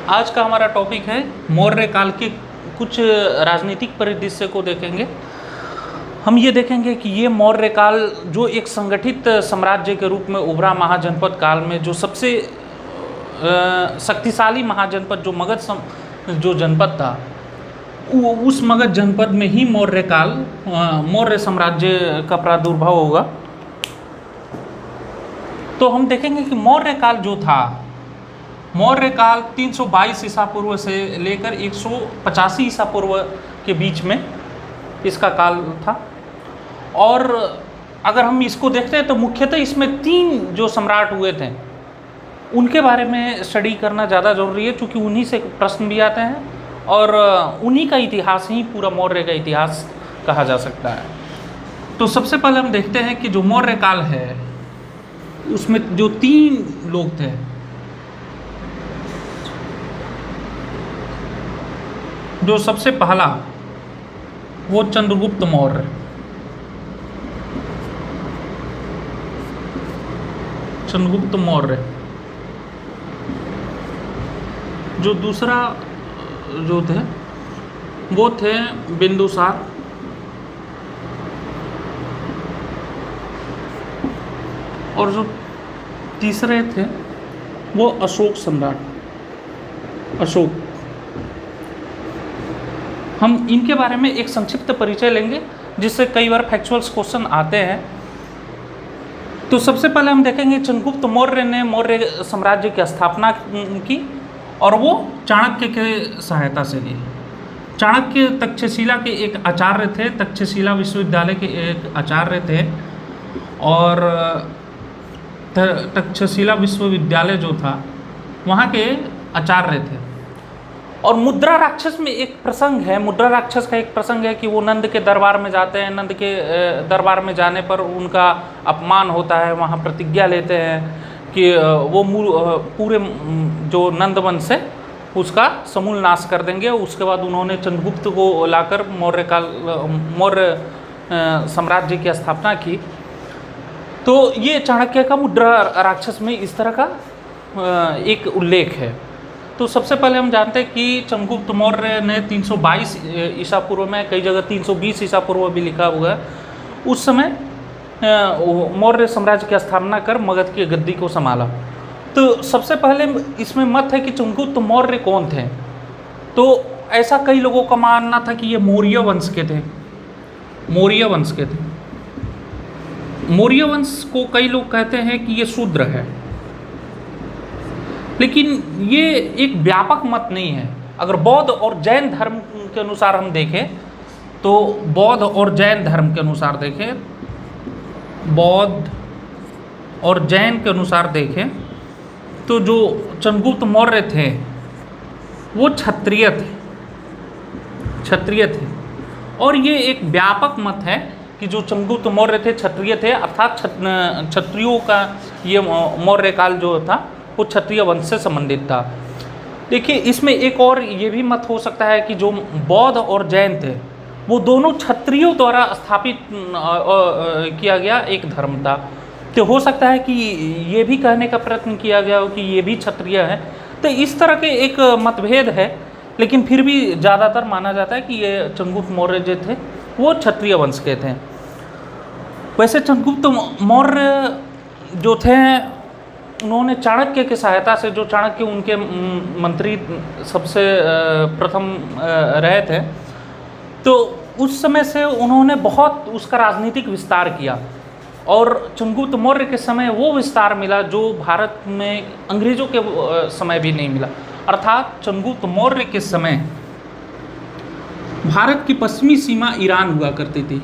आज का हमारा टॉपिक है मौर्य काल के कुछ राजनीतिक परिदृश्य को देखेंगे। हम ये देखेंगे कि ये मौर्य काल जो एक संगठित साम्राज्य के रूप में उभरा महाजनपद काल में जो सबसे शक्तिशाली महाजनपद जो मगध जो जनपद था, उस मगध जनपद में ही मौर्य काल मौर्य साम्राज्य का प्रादुर्भाव होगा। तो हम देखेंगे कि मौर्य काल जो था, मौर्य काल 322 ईसा पूर्व से लेकर 185 ईसा पूर्व के बीच में इसका काल था। और अगर हम इसको देखते हैं तो मुख्यतः इसमें 3 जो सम्राट हुए थे उनके बारे में स्टडी करना ज़्यादा ज़रूरी है, क्योंकि उन्हीं से प्रश्न भी आते हैं और उन्हीं का इतिहास ही पूरा मौर्य का इतिहास कहा जा सकता है। तो सबसे पहले हम देखते हैं कि जो मौर्य काल है उसमें जो 3 लोग थे, जो सबसे पहला वो चंद्रगुप्त मौर्य, चंद्रगुप्त मौर्य। जो दूसरा जो थे वो थे बिंदुसार, और जो तीसरे थे वो अशोक सम्राट, अशोक। हम इनके बारे में एक संक्षिप्त परिचय लेंगे जिससे कई बार फैक्चुअल्स क्वेश्चन आते हैं। तो सबसे पहले हम देखेंगे चंद्रगुप्त मौर्य ने मौर्य साम्राज्य की स्थापना की और वो चाणक्य के सहायता से की। चाणक्य तक्षशिला के एक आचार्य थे, तक्षशिला विश्वविद्यालय के एक आचार्य थे और तक्षशिला विश्वविद्यालय जो था वहाँ के आचार्य थे। और मुद्रा राक्षस में एक प्रसंग है, मुद्रा राक्षस का एक प्रसंग है कि वो नंद के दरबार में जाते हैं, नंद के दरबार में जाने पर उनका अपमान होता है, वहाँ प्रतिज्ञा लेते हैं कि वो पूरे जो नंद वंश है उसका समूल नाश कर देंगे। उसके बाद उन्होंने चंद्रगुप्त को लाकर मौर्य साम्राज्य की स्थापना की। तो ये चाणक्य का मुद्रा राक्षस में इस तरह का एक उल्लेख है। तो सबसे पहले हम जानते हैं कि चंद्रगुप्त मौर्य ने 322 ईसा पूर्व में, कई जगह 320 ईसा पूर्व भी लिखा हुआ है, उस समय मौर्य साम्राज्य की स्थापना कर मगध की गद्दी को संभाला। तो सबसे पहले इसमें मत है कि चंद्रगुप्त मौर्य कौन थे। तो ऐसा कई लोगों का मानना था कि ये मौर्य वंश के थे, मौर्य वंश के थे। मौर्य वंश को कई लोग कहते हैं कि ये शूद्र है, लेकिन ये एक व्यापक मत नहीं है। अगर बौद्ध और जैन धर्म के अनुसार हम देखें तो बौद्ध और जैन धर्म के अनुसार देखें, बौद्ध और जैन के अनुसार देखें तो जो चंद्रगुप्त मौर्य थे वो क्षत्रिय थे, क्षत्रिय थे। और ये एक व्यापक मत है कि जो चंद्रगुप्त मौर्य थे क्षत्रिय थे, अर्थात क्षत्रियों का ये मौर्य काल जो था वो क्षत्रिय वंश से संबंधित था। देखिए इसमें एक और ये भी मत हो सकता है कि जो बौद्ध और जैन थे वो दोनों क्षत्रियों द्वारा स्थापित किया गया एक धर्म था। तो हो सकता है कि ये भी कहने का प्रयत्न किया गया हो कि ये भी क्षत्रिय है। तो इस तरह के एक मतभेद है, लेकिन फिर भी ज़्यादातर माना जाता है कि ये चंद्रगुप्त मौर्य जो थे वो क्षत्रिय वंश के थे। वैसे चंद्रगुप्त मौर्य जो थे उन्होंने चाणक्य की सहायता से, जो चाणक्य उनके मंत्री सबसे प्रथम रहे थे, तो उस समय से उन्होंने बहुत उसका राजनीतिक विस्तार किया। और चंद्रगुप्त मौर्य के समय वो विस्तार मिला जो भारत में अंग्रेज़ों के समय भी नहीं मिला। अर्थात चंद्रगुप्त मौर्य के समय भारत की पश्चिमी सीमा ईरान हुआ करती थी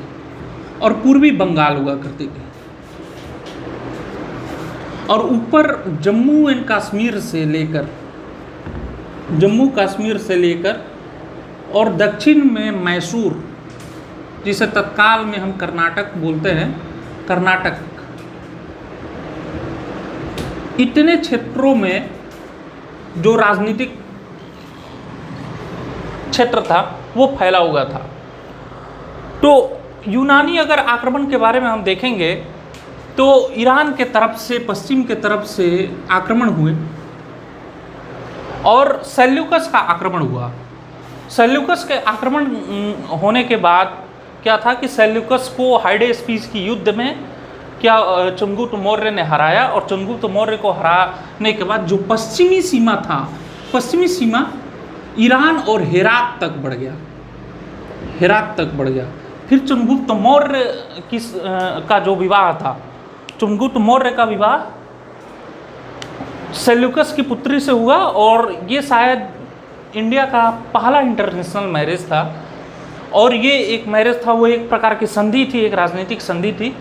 और पूर्वी बंगाल हुआ करती थी, और ऊपर जम्मू एंड कश्मीर से लेकर, जम्मू कश्मीर से लेकर और दक्षिण में मैसूर, जिसे तत्काल में हम कर्नाटक बोलते हैं, कर्नाटक, इतने क्षेत्रों में जो राजनीतिक क्षेत्र था वो फैला हुआ था। तो यूनानी अगर आक्रमण के बारे में हम देखेंगे तो ईरान के तरफ से, पश्चिम के तरफ से आक्रमण हुए और सेल्यूकस का आक्रमण हुआ। सेल्यूकस के आक्रमण होने के बाद क्या था कि सेल्यूकस को हाइडेस्पीस की युद्ध में क्या चंद्रगुप्त मौर्य ने हराया, और चंद्रगुप्त मौर्य को हराने के बाद जो पश्चिमी सीमा था, पश्चिमी सीमा ईरान और हेरात तक बढ़ गया, हेरात तक बढ़ गया। फिर चंद्रगुप्त मौर्य का जो विवाह था, चंद्रगुप्त मौर्य का विवाह सेल्यूकस की पुत्री से हुआ, और ये शायद इंडिया का पहला इंटरनेशनल मैरिज था। और ये एक मैरिज था, वो एक प्रकार की संधि थी, एक राजनीतिक संधि थी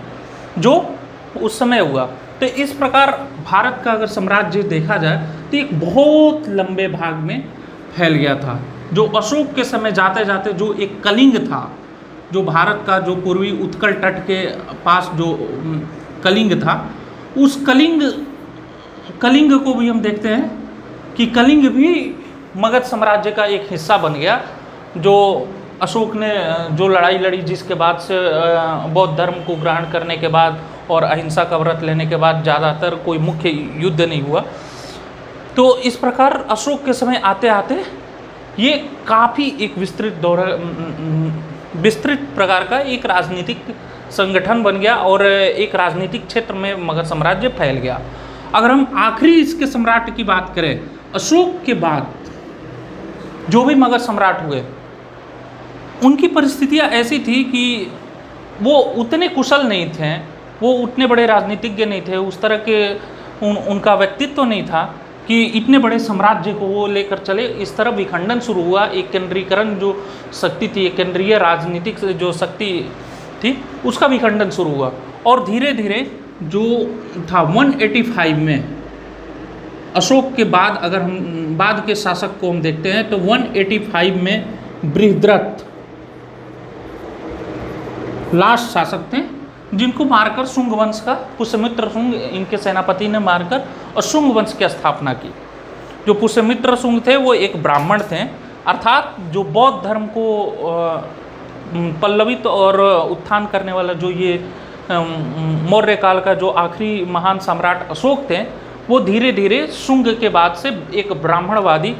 जो उस समय हुआ। तो इस प्रकार भारत का अगर साम्राज्य देखा जाए तो एक बहुत लंबे भाग में फैल गया था। जो अशोक के समय जाते जाते जो एक कलिंग था, जो भारत का जो पूर्वी उत्कल तट के पास जो कलिंग था, उस कलिंग को भी हम देखते हैं कि कलिंग भी मगध साम्राज्य का एक हिस्सा बन गया। जो अशोक ने जो लड़ाई लड़ी, जिसके बाद से बौद्ध धर्म को ग्रहण करने के बाद और अहिंसा का व्रत लेने के बाद ज़्यादातर कोई मुख्य युद्ध नहीं हुआ। तो इस प्रकार अशोक के समय आते आते ये काफ़ी एक विस्तृत प्रकार का एक राजनीतिक संगठन बन गया, और एक राजनीतिक क्षेत्र में मगध साम्राज्य फैल गया। अगर हम आखिरी इसके सम्राट की बात करें, अशोक के बाद जो भी मगध सम्राट हुए, उनकी परिस्थितियां ऐसी थी कि वो उतने कुशल नहीं थे, वो उतने बड़े राजनीतिज्ञ नहीं थे, उस तरह के उनका व्यक्तित्व नहीं था कि इतने बड़े साम्राज्य को वो लेकर चले। इस तरह विखंडन शुरू हुआ, एक केंद्रीकरण जो शक्ति थी, एक केंद्रीय राजनीतिक जो शक्ति थी, उसका विखंडन शुरू हुआ। और धीरे धीरे जो था 185 में अशोक के बाद, अगर हम बाद के शासक को हम देखते हैं तो 185 में बृहद्रथ लास्ट शासक थे, जिनको मारकर शुंग वंश का पुष्यमित्र शुंग इनके सेनापति ने मारकर और शुंग वंश की स्थापना की। जो पुष्यमित्र शुंग थे वो एक ब्राह्मण थे, अर्थात जो बौद्ध धर्म को पल्लवित और उत्थान करने वाला जो ये मौर्य काल का जो आखिरी महान सम्राट अशोक थे, वो धीरे धीरे शुंग के बाद से एक ब्राह्मणवादी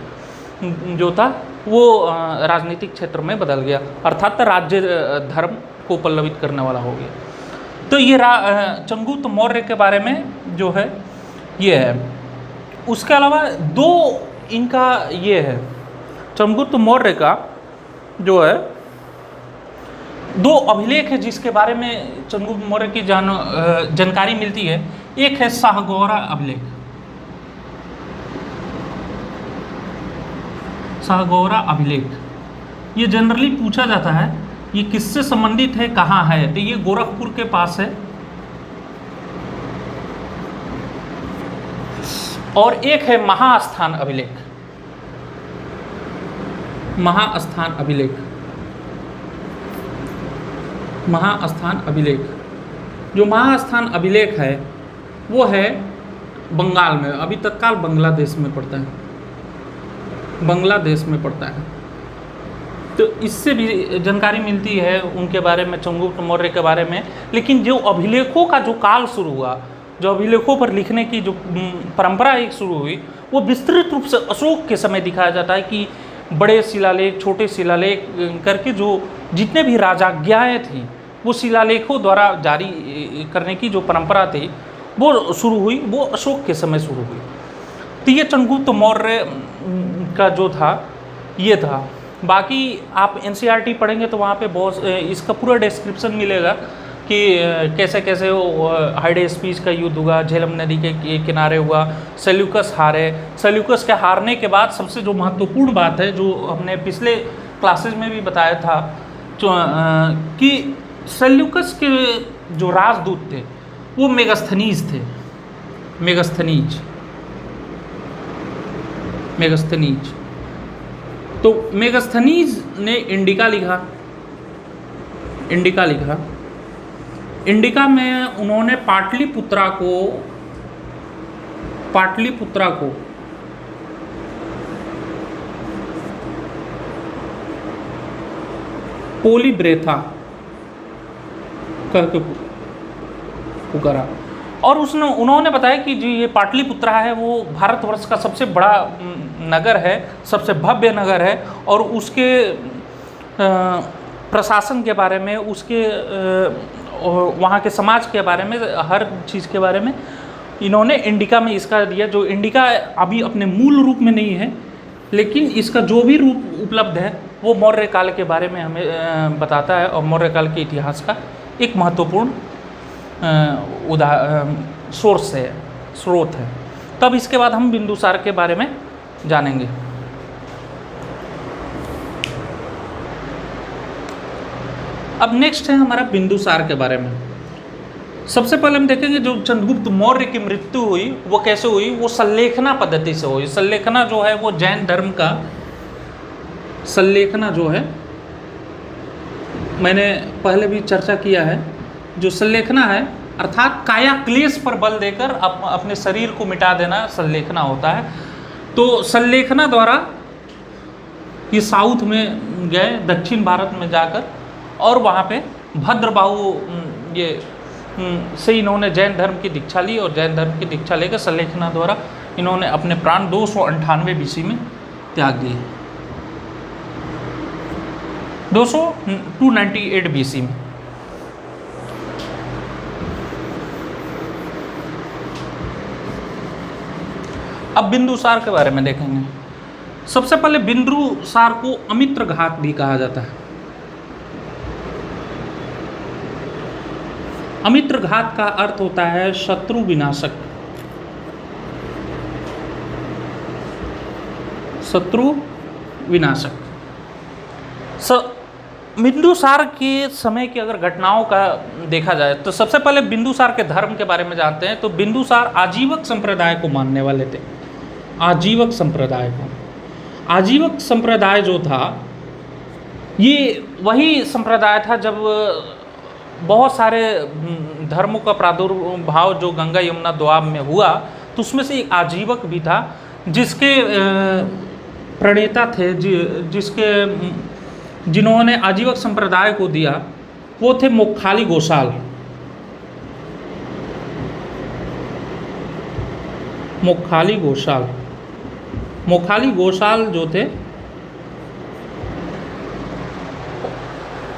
जो था वो राजनीतिक क्षेत्र में बदल गया, अर्थात राज्य धर्म को पल्लवित करने वाला हो गया। तो ये चंद्रगुप्त मौर्य के बारे में जो है ये है। उसके अलावा दो इनका ये है, चंद्रगुप्त मौर्य का जो है दो अभिलेख है जिसके बारे में चंद्रगुप्त मौर्य की जानकारी मिलती है। एक है शाहगौरा अभिलेख, शाहगौरा अभिलेख। ये जनरली पूछा जाता है ये किससे संबंधित है, कहाँ है, तो ये गोरखपुर के पास है। और एक है महास्थान अभिलेख, महास्थान अभिलेख, महास्थान अभिलेख। जो महास्थान अभिलेख है वो है बंगाल में, अभी तत्काल बांग्लादेश में पड़ता है, बांग्लादेश में पड़ता है। तो इससे भी जानकारी मिलती है उनके बारे में, चंद्रगुप्त मौर्य के बारे में। लेकिन जो अभिलेखों का जो काल शुरू हुआ, जो अभिलेखों पर लिखने की जो परंपरा एक शुरू हुई, वो विस्तृत रूप से अशोक के समय दिखाया जाता है कि बड़े शिलालेख, छोटे शिलालेख करके जो जितने भी राजाज्ञाएँ थी वो शिलालेखों द्वारा जारी करने की जो परंपरा थी वो शुरू हुई, वो अशोक के समय शुरू हुई। तो ये चंद्रगुप्त मौर्य का जो था ये था। बाकी आप NCERT पढ़ेंगे तो वहाँ पे बहुत इसका पूरा डिस्क्रिप्शन मिलेगा कि कैसे कैसे वो हाइडेस्पीस का युद्ध हुआ, झेलम नदी के किनारे हुआ, सेल्यूकस हारे। सेल्यूकस के हारने के बाद सबसे जो महत्वपूर्ण बात है, जो हमने पिछले क्लासेज में भी बताया था, कि सेल्यूकस के जो राजदूत थे वो मेगास्थनीज थे, मेगास्थनीज। तो मेगास्थनीज ने इंडिका लिखा, इंडिका में उन्होंने पाटलिपुत्रा को पोलीब्रेथा करके पुकारा। और उन्होंने बताया कि जी ये पाटलिपुत्रा है वो भारतवर्ष का सबसे बड़ा नगर है, सबसे भव्य नगर है, और उसके प्रशासन के बारे में, उसके वहाँ के समाज के बारे में, हर चीज़ के बारे में इन्होंने इंडिका में इसका दिया। जो इंडिका अभी अपने मूल रूप में नहीं है, लेकिन इसका जो भी रूप उपलब्ध है वो मौर्य काल के बारे में हमें बताता है, और मौर्य काल के इतिहास का एक महत्वपूर्ण स्रोत है। तब इसके बाद हम बिंदुसार के बारे में जानेंगे। अब नेक्स्ट है हमारा बिंदुसार के बारे में। सबसे पहले हम देखेंगे जो चंद्रगुप्त मौर्य की मृत्यु हुई वो कैसे हुई, वो संलेखना पद्धति से हुई। संलेखना जो है वो जैन धर्म का संलेखना जो है, मैंने पहले भी चर्चा किया है, जो संलेखना है अर्थात काया क्लेश पर बल देकर अपने शरीर को मिटा देना संलेखना होता है। तो संलेखना द्वारा ये साउथ में गए, दक्षिण भारत में जाकर, और वहाँ पे भद्रबाहु ये से इन्होंने जैन धर्म की दीक्षा ली, और जैन धर्म की दीक्षा लेकर संलेखना द्वारा इन्होंने अपने प्राण 298 BC में त्याग दिए। 298 BC में। अब बिंदुसार के बारे में देखेंगे। सबसे पहले बिंदुसार को अमित्र घात भी कहा जाता है। अमित्र घात का अर्थ होता है शत्रु विनाशक। शत्रु विनाशक। बिंदुसार के समय की अगर घटनाओं का देखा जाए तो सबसे पहले बिंदुसार के धर्म के बारे में जानते हैं। तो बिंदुसार आजीवक संप्रदाय को मानने वाले थे। आजीवक संप्रदाय को, आजीवक संप्रदाय जो था ये वही संप्रदाय था जब बहुत सारे धर्मों का प्रादुर्भाव जो गंगा यमुना दोआब में हुआ, तो उसमें से एक आजीवक भी था जिसके प्रणेता थे, जिन्होंने आजीवक संप्रदाय को दिया, वो थे मोक्षाली गोसाल। मोक्षाली गोसाल, मोक्षाली गोसाल जो थे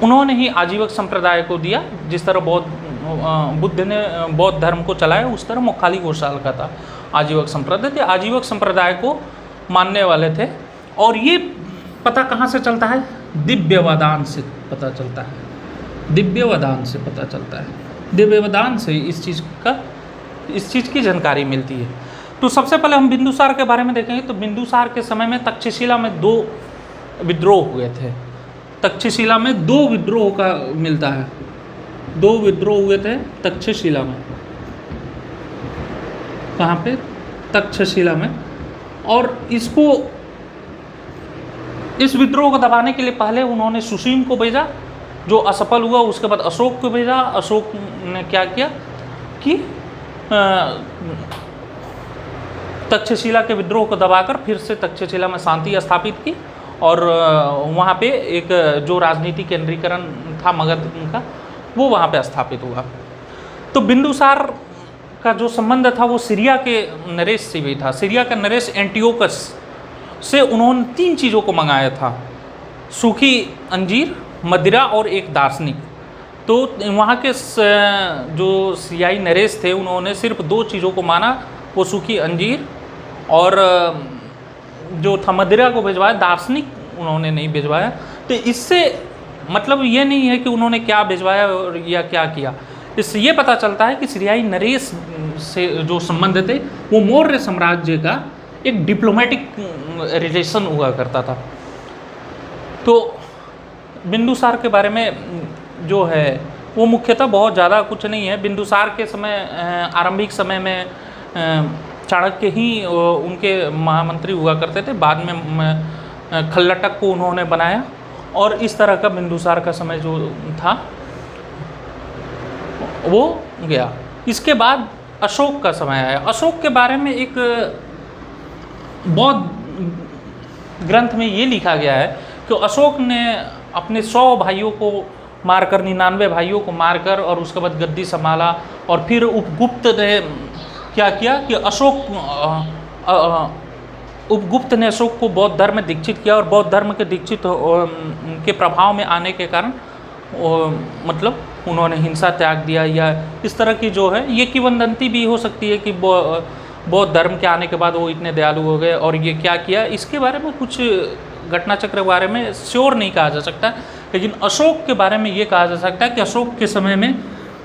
उन्होंने ही आजीवक संप्रदाय को दिया। जिस तरह बुद्ध ने बौद्ध धर्म को चलाया, उस तरह मोक्षाली गोसाल का था आजीवक संप्रदाय। थे आजीवक संप्रदाय को मानने वाले थे। और ये पता कहाँ से चलता है? दिव्यवदान से पता चलता है। दिव्यवदान से पता चलता है। दिव्यवदान से इस चीज़ की जानकारी मिलती है। तो सबसे पहले हम बिंदुसार के बारे में देखेंगे। तो बिंदुसार के समय में तक्षशिला में 2 विद्रोह हुए थे। तक्षशिला में 2 विद्रोह का मिलता है। 2 विद्रोह हुए थे तक्षशिला में। कहाँ पे? तक्षशिला में। और इस विद्रोह को दबाने के लिए पहले उन्होंने सुसीम को भेजा, जो असफल हुआ। उसके बाद अशोक को भेजा। अशोक ने क्या किया कि तक्षशिला के विद्रोह को दबाकर फिर से तक्षशिला में शांति स्थापित की, और वहाँ पे एक जो राजनीति केंद्रीकरण था मगध का, वो वहाँ पे स्थापित हुआ। तो बिंदुसार का जो संबंध था वो सीरिया के नरेश से भी था। सीरिया का नरेश एंटियोकस से उन्होंने 3 चीज़ों को मंगाया था: सूखी अंजीर, मदिरा और एक दार्शनिक। तो वहाँ के जो सीरियाई नरेश थे उन्होंने सिर्फ 2 चीज़ों को माना, वो सूखी अंजीर और जो था मदिरा को भिजवाया, दार्शनिक उन्होंने नहीं भिजवाया। तो इससे मतलब ये नहीं है कि उन्होंने क्या भिजवाया या क्या किया। इससे ये पता चलता है कि सीरियाई नरेश से जो संबंध थे वो मौर्य साम्राज्य का एक डिप्लोमेटिक रिलेशन हुआ करता था। तो बिंदुसार के बारे में जो है वो मुख्यतः बहुत ज़्यादा कुछ नहीं है। बिंदुसार के समय आरंभिक समय में चाणक्य ही उनके महामंत्री हुआ करते थे। बाद में खल्लटक को उन्होंने बनाया, और इस तरह का बिंदुसार का समय जो था वो गया। इसके बाद अशोक का समय आया। अशोक के बारे में एक बौद्ध ग्रंथ में ये लिखा गया है कि अशोक ने अपने 100 भाइयों को मारकर 99 भाइयों को मारकर और उसके बाद गद्दी संभाला। और फिर उपगुप्त ने क्या किया कि उपगुप्त ने अशोक को बौद्ध धर्म में दीक्षित किया, और बौद्ध धर्म के दीक्षित के प्रभाव में आने के कारण मतलब उन्होंने हिंसा त्याग दिया, या इस तरह की जो है ये किंवदंती भी हो सकती है कि बौद्ध धर्म के आने के बाद वो इतने दयालु हो गए और ये क्या किया, इसके बारे में कुछ घटना चक्र के बारे में श्योर नहीं कहा जा सकता। लेकिन अशोक के बारे में ये कहा जा सकता है कि अशोक के समय में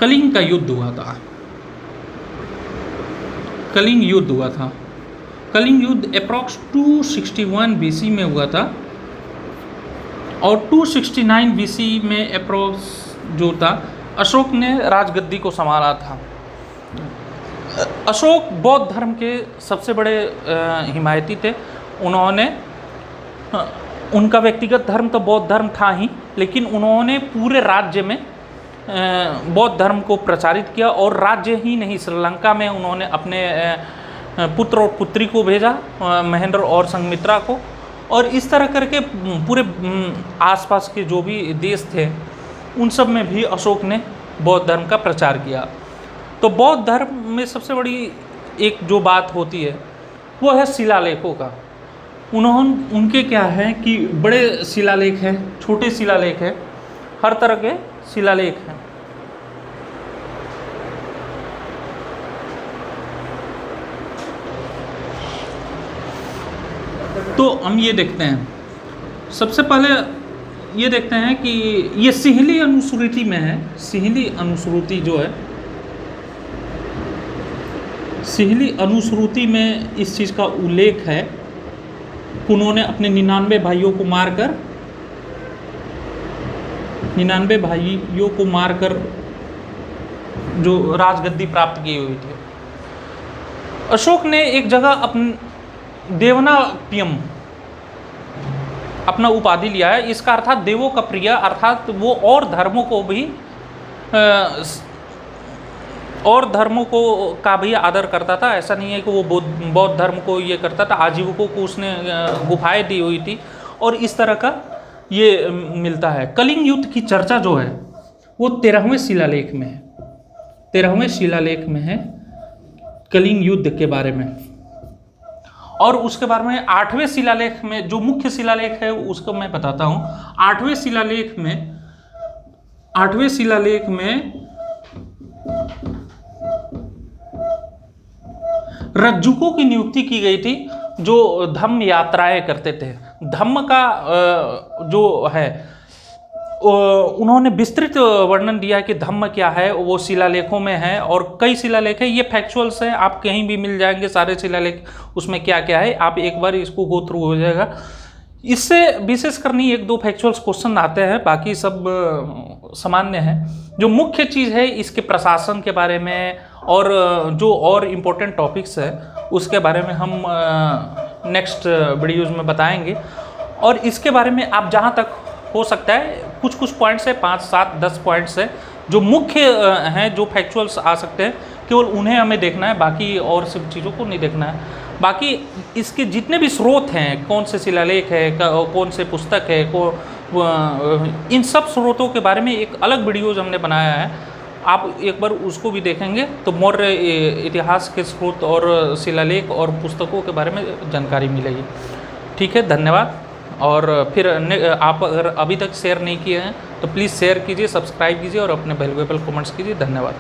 कलिंग का युद्ध हुआ था। कलिंग युद्ध हुआ था। कलिंग युद्ध अप्रॉक्स 261 BC में हुआ था, और 269 BC में अप्रॉक्स जो था अशोक ने राजगद्दी को संभाला था। अशोक बौद्ध धर्म के सबसे बड़े हिमायती थे। उन्होंने उनका व्यक्तिगत धर्म तो बौद्ध धर्म था ही, लेकिन उन्होंने पूरे राज्य में बौद्ध धर्म को प्रचारित किया, और राज्य ही नहीं श्रीलंका में उन्होंने अपने पुत्र और पुत्री को भेजा, महेंद्र और संघमित्रा को, और इस तरह करके पूरे आसपास के जो भी देश थे उन सब में भी अशोक ने बौद्ध धर्म का प्रचार किया। तो बौद्ध धर्म में सबसे बड़ी एक जो बात होती है वो है शिलालेखों का। उनके क्या है कि बड़े शिलालेख हैं, छोटे शिलालेख हैं, हर तरह के शिलालेख हैं। तो हम ये देखते हैं, सबसे पहले ये देखते हैं कि ये सिहली अनुश्रुति में है। सिहली अनुश्रुति जो है, सिहली अनुश्रुति में इस चीज़ का उल्लेख है कि उन्होंने अपने 99 भाइयों को मारकर 99 भाइयों को मारकर जो राजगद्दी प्राप्त की हुई थी। अशोक ने एक जगह देवनापियम अपना उपाधि लिया है। इसका अर्थात देवों का प्रिय, अर्थात वो और धर्मों को भी का भी आदर करता था। ऐसा नहीं है कि वो बौद्ध धर्म को ये करता था। आजीविकों को उसने गुफाएं दी हुई थी, और इस तरह का ये मिलता है। कलिंग युद्ध की चर्चा जो है वो 13वें शिलालेख में है। 13वें शिलालेख में है कलिंग युद्ध के बारे में, और उसके बारे में 8वें शिलालेख में, जो मुख्य शिलालेख है उसको मैं बताता हूँ। 8वें शिलालेख में रज्जुकों की नियुक्ति की गई थी जो धम्म यात्राएं करते थे। धम्म का जो है उन्होंने विस्तृत वर्णन दिया कि धम्म क्या है, वो शिलालेखों में है, और कई शिलालेख है। ये फैक्चुअल्स हैं, आप कहीं भी मिल जाएंगे सारे शिलालेख, उसमें क्या क्या है आप एक बार इसको गो थ्रू हो जाएगा। इससे विशेष कर नहीं, एक दो फैक्चुअल्स क्वेश्चन आते हैं, बाकी सब सामान्य है। जो मुख्य चीज़ है इसके प्रशासन के बारे में, और जो और इम्पोर्टेंट टॉपिक्स है उसके बारे में हम नेक्स्ट वीडियोज़ में बताएंगे। और इसके बारे में आप जहाँ तक हो सकता है कुछ पॉइंट्स है, 5, 7, 10 पॉइंट्स है जो मुख्य हैं, जो फैक्चुअल्स आ सकते हैं, केवल उन्हें हमें देखना है, बाकी और सब चीज़ों को नहीं देखना है। बाकी इसके जितने भी स्रोत हैं, कौन से शिलालेख है, कौन से पुस्तक है, इन सब स्रोतों के बारे में एक अलग वीडियोज़ हमने बनाया है। आप एक बार उसको भी देखेंगे तो मौर्य इतिहास के स्रोत और शिलालेख और पुस्तकों के बारे में जानकारी मिलेगी। ठीक है, धन्यवाद। और फिर आप अगर अभी तक शेयर नहीं किए हैं तो प्लीज़ शेयर कीजिए, सब्सक्राइब कीजिए और अपने वैल्यूएबल कमेंट्स कीजिए। धन्यवाद।